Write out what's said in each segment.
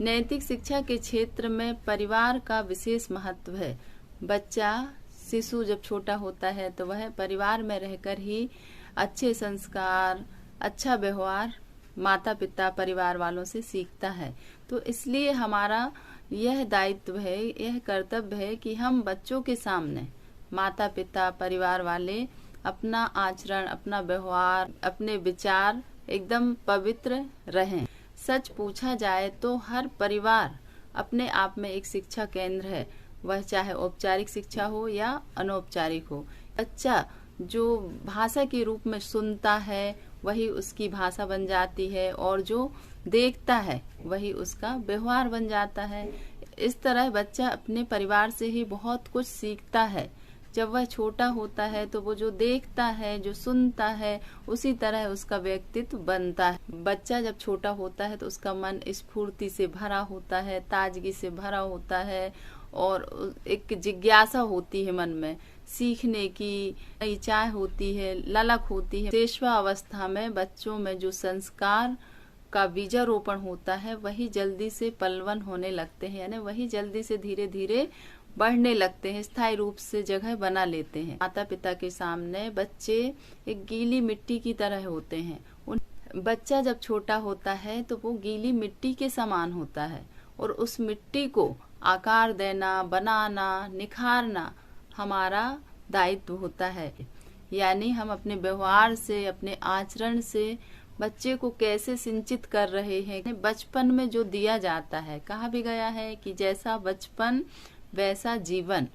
नैतिक शिक्षा के क्षेत्र में परिवार का विशेष महत्व है। बच्चा शिशु जब छोटा होता है तो वह परिवार में रहकर ही अच्छे संस्कार, अच्छा व्यवहार माता पिता परिवार वालों से सीखता है। तो इसलिए हमारा यह दायित्व है, यह कर्तव्य है कि हम बच्चों के सामने माता पिता परिवार वाले अपना आचरण, अपना व्यवहार, अपने विचार एकदम पवित्र रहें। सच पूछा जाए तो हर परिवार अपने आप में एक शिक्षा केंद्र है, वह चाहे औपचारिक शिक्षा हो या अनौपचारिक हो। बच्चा जो भाषा के रूप में सुनता है वही उसकी भाषा बन जाती है, और जो देखता है वही उसका व्यवहार बन जाता है। इस तरह बच्चा अपने परिवार से ही बहुत कुछ सीखता है। जब वह छोटा होता है तो वो जो देखता है, जो सुनता है, उसी तरह उसका व्यक्तित्व बनता है। बच्चा जब छोटा होता है तो उसका मन स्फूर्ति से भरा होता है, ताजगी से भरा होता है, और एक जिज्ञासा होती है मन में, सीखने की इच्छा होती है, ललक होती है। शेषवा अवस्था में बच्चों में जो संस्कार का बीजारोपण होता है वही जल्दी से पलवन होने लगते हैं, यानी वही जल्दी से धीरे धीरे बढ़ने लगते हैं, स्थायी रूप से जगह बना लेते हैं। माता पिता के सामने बच्चे एक गीली मिट्टी की तरह होते हैं। बच्चा जब छोटा होता है तो वो गीली मिट्टी के समान होता है, और उस मिट्टी को आकार देना, बनाना, निखारना हमारा दायित्व होता है। यानी हम अपने व्यवहार से, अपने आचरण से बच्चे को कैसे सिंचित कर रहे हैं। बचपन में जो दिया जाता है, कहा भी गया है कि जैसा बचपन वैसा जीवन।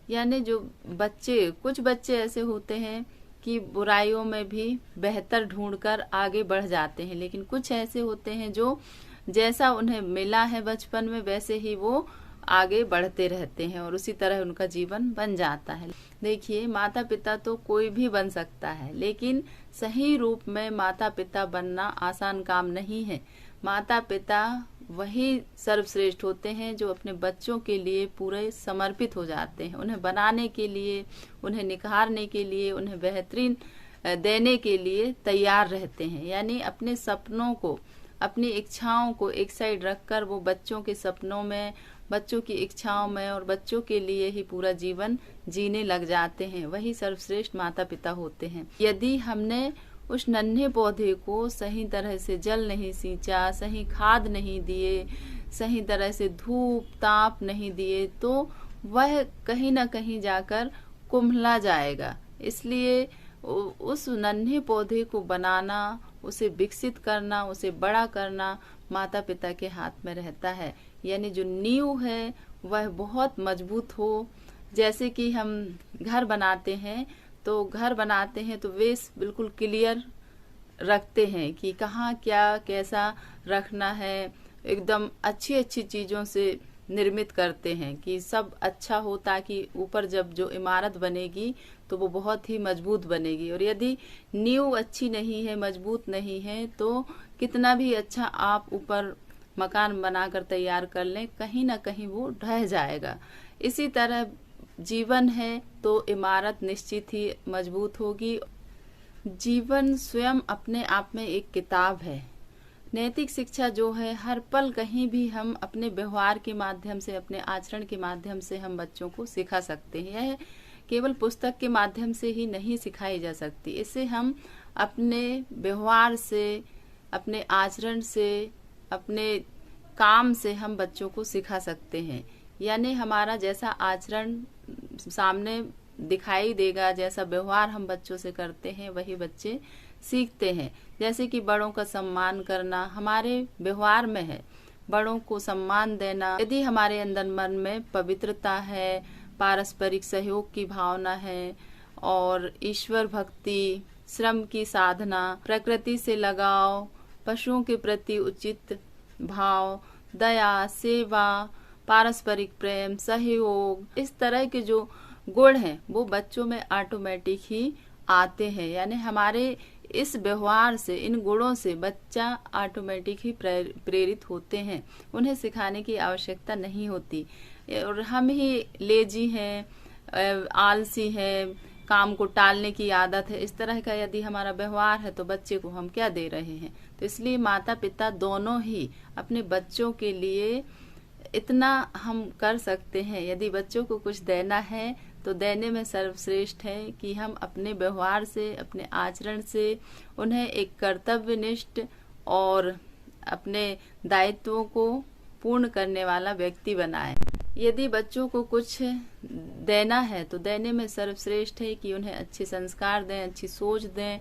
यानी जो बच्चे, कुछ बच्चे ऐसे होते हैं कि बुराइयों में भी बेहतर ढूंढकर आगे बढ़ जाते हैं, लेकिन कुछ ऐसे होते हैं जो जैसा उन्हें मिला है बचपन में वैसे ही वो आगे बढ़ते रहते हैं, और उसी तरह उनका जीवन बन जाता है। देखिए, माता पिता तो कोई भी बन सकता है, लेकिन सही रूप में माता पिता बनना आसान काम नहीं है। माता पिता वही सर्वश्रेष्ठ होते हैं जो अपने बच्चों के लिए पूरे समर्पित हो जाते हैं, उन्हें बनाने के लिए, उन्हें निखारने के लिए, उन्हें बेहतरीन देने के लिए तैयार रहते हैं। यानी अपने सपनों को, अपनी इच्छाओं को एक साइड रखकर वो बच्चों के सपनों में, बच्चों की इच्छाओं में और बच्चों के लिए ही पूरा जीवन जीने लग जाते हैं। वही सर्वश्रेष्ठ माता पिता होते हैं। यदि हमने उस नन्हे पौधे को सही तरह से जल नहीं सींचा, सही खाद नहीं दिए, सही तरह से धूप ताप नहीं दिए, तो वह कहीं ना कहीं जाकर कुम्हला जाएगा। इसलिए उस नन्हे पौधे को बनाना, उसे विकसित करना, उसे बड़ा करना माता पिता के हाथ में रहता है। यानी जो नींव है वह बहुत मजबूत हो। जैसे कि हम घर बनाते हैं तो बेस बिल्कुल क्लियर रखते हैं कि कहाँ क्या कैसा रखना है। एकदम अच्छी अच्छी चीजों से निर्मित करते हैं कि सब अच्छा हो, ताकि ऊपर जब जो इमारत बनेगी तो वो बहुत ही मजबूत बनेगी। और यदि नींव अच्छी नहीं है, मजबूत नहीं है, तो कितना भी अच्छा आप ऊपर मकान बनाकर तैयार कर लें, कहीं ना कहीं वो ढह जाएगा। इसी तरह जीवन है तो इमारत निश्चित ही मजबूत होगी। जीवन स्वयं अपने आप में एक किताब है। नैतिक शिक्षा जो है, हर पल कहीं भी हम अपने व्यवहार के माध्यम से, अपने आचरण के माध्यम से हम बच्चों को सिखा सकते हैं। यह केवल पुस्तक के माध्यम से ही नहीं सिखाई जा सकती। इसे हम अपने व्यवहार से, अपने आचरण से, अपने काम से हम बच्चों को सिखा सकते हैं। यानी हमारा जैसा आचरण सामने दिखाई देगा, जैसा व्यवहार हम बच्चों से करते हैं वही बच्चे सीखते हैं। जैसे कि बड़ों का सम्मान करना हमारे व्यवहार में है, बड़ों को सम्मान देना। यदि हमारे अंदर मन में पवित्रता है, पारस्परिक सहयोग की भावना है, और ईश्वर भक्ति, श्रम की साधना, प्रकृति से लगाव, पशुओं के प्रति उचित भाव, दया, सेवा, पारस्परिक प्रेम, सहयोग, इस तरह के जो गुण हैं वो बच्चों में ऑटोमेटिक ही आते हैं। यानी हमारे इस व्यवहार से, इन गुणों से बच्चा ऑटोमेटिक ही प्रेरित होते हैं, उन्हें सिखाने की आवश्यकता नहीं होती। और हम ही लेजी हैं, आलसी हैं, काम को टालने की आदत है, इस तरह का यदि हमारा व्यवहार है तो बच्चे को हम क्या दे रहे हैं। तो इसलिए माता पिता दोनों ही अपने बच्चों के लिए इतना हम कर सकते हैं। यदि बच्चों को कुछ देना है तो देने में सर्वश्रेष्ठ है कि हम अपने व्यवहार से, अपने आचरण से उन्हें एक कर्तव्यनिष्ठ और अपने दायित्वों को पूर्ण करने वाला व्यक्ति बनाएं। यदि बच्चों को कुछ देना है तो देने में सर्वश्रेष्ठ है कि उन्हें अच्छे संस्कार दें, अच्छी सोच दें,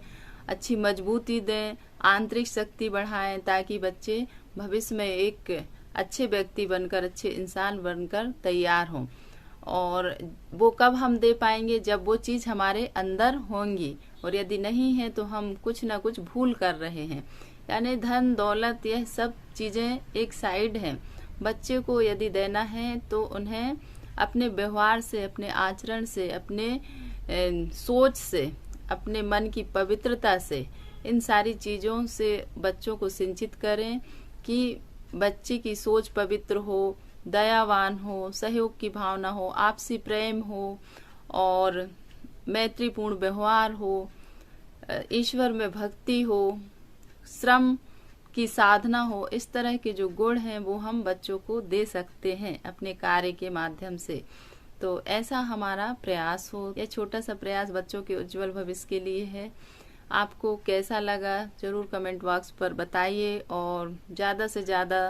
अच्छी मजबूती दें, आंतरिक शक्ति बढ़ाएं, ताकि बच्चे भविष्य में एक अच्छे व्यक्ति बनकर, अच्छे इंसान बनकर तैयार हों। और वो कब हम दे पाएंगे? जब वो चीज हमारे अंदर होंगी, और यदि नहीं है तो हम कुछ ना कुछ भूल कर रहे हैं। यानी धन दौलत यह सब चीजें एक साइड हैं। बच्चे को यदि देना है तो उन्हें अपने व्यवहार से, अपने आचरण से, अपने सोच से, अपने मन की पवित्रता से, इन सारी चीजों से बच्चों को सिंचित करें कि बच्चे की सोच पवित्र हो, दयावान हो, सहयोग की भावना हो, आपसी प्रेम हो और मैत्रीपूर्ण व्यवहार हो, ईश्वर में भक्ति हो, श्रम की साधना हो। इस तरह के जो गुण हैं वो हम बच्चों को दे सकते हैं अपने कार्य के माध्यम से। तो ऐसा हमारा प्रयास हो। यह छोटा सा प्रयास बच्चों के उज्जवल भविष्य के लिए है। आपको कैसा लगा जरूर कमेंट बॉक्स पर बताइए और ज्यादा से ज्यादा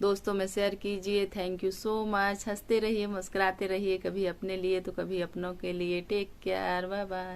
दोस्तों में शेयर कीजिए। Thank you so much. हंसते रहिए, मुस्कुराते रहिए, कभी अपने लिए तो कभी अपनों के लिए। Take care, bye bye.